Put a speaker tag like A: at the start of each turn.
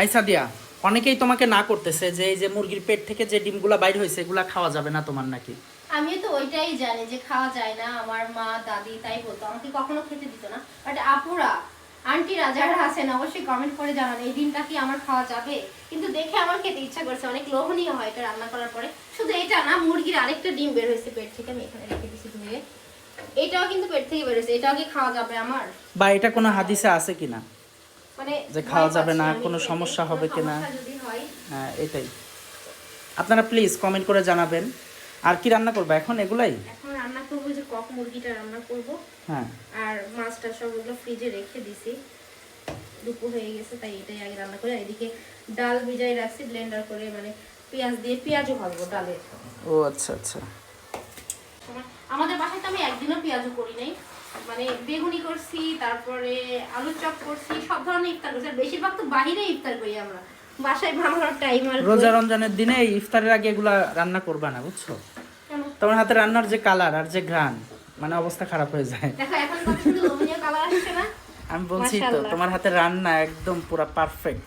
A: আইসা দিয়া অনেকেই তোমাকে না করতেছে যে এই যে মুরগির পেট থেকে যে ডিমগুলা বাইর হয়েছে এগুলা খাওয়া যাবে না তোমার নাকি?
B: আমি তো ওইটাই জানি যে খাওয়া যায় না, আমার মা দাদি তাই বলতো, আমাকে কখনো খেতে দিত না। বাট আপুরা আন্টিরা যারা আছেন অবশ্যই কমেন্ট করে জানান এই ডিমটা কি আমার খাওয়া যাবে। কিন্তু দেখে আমার খেতে ইচ্ছা করছে, অনেক লোভনীয় হয় এটা রান্না করার পরে। শুধু এটা না, মুরগির আরেকটা ডিম বের হয়েছে পেট থেকে, আমি এখানে রেখে দিছি ধুয়ে। এটাও কিন্তু পেট থেকে বের হয়েছে, এটাও কি খাওয়া যাবে আমার?
A: বা এটা কোনো হাদিসে আছে কিনা
B: মানে
A: যে খাওয়া যাবে না, কোনো সমস্যা হবে কিনা?
B: যদি হয়
A: হ্যাঁ এটাই আপনারা প্লিজ কমেন্ট করে জানাবেন। আর কি রান্না করবে এখন? এগুলাই
B: এখন রান্না করবো, যে কক মুরগিটা রান্না করব।
A: হ্যাঁ,
B: আর মাছটা সবগুলো ফ্রিজে রেখে দিছি, দুপুর হয়ে গেছে তাই এটাই আগে রান্না করে। এদিকে ডাল ভিজাই রাখছি ব্লেন্ডার করে, মানে পেঁয়াজ দিয়ে পেঁয়াজও ভাজবো ডালে।
A: ও আচ্ছা আচ্ছা।
B: আমাদের বাসায় তো আমি একদিনও পেঁয়াজও করি নাই, মানে বেগুনি করছি, তারপরে আলু চপ করছি, সব ধরনের ইফতার করছি। আর বেশিরভাগ তো বাহিরে ইফতার করি আমরা, বাসায় বানানোর টাইম আর
A: রোজা রমজানের দিনে এই ইফতারের আগে এগুলা রান্না করবা না, বুঝছো?
B: কেন?
A: তোমার হাতে রান্নার যে কালার আর যে ঘ্রাণ, মানে অবস্থা খারাপ হয়ে যায়।
B: দেখো এখন কত সুন্দর লোভনীয় কালার আসছে না।
A: আমি বলছি তো
B: মাশাআল্লাহ।
A: তোমার হাতে রান্না একদম পুরা পারফেক্ট।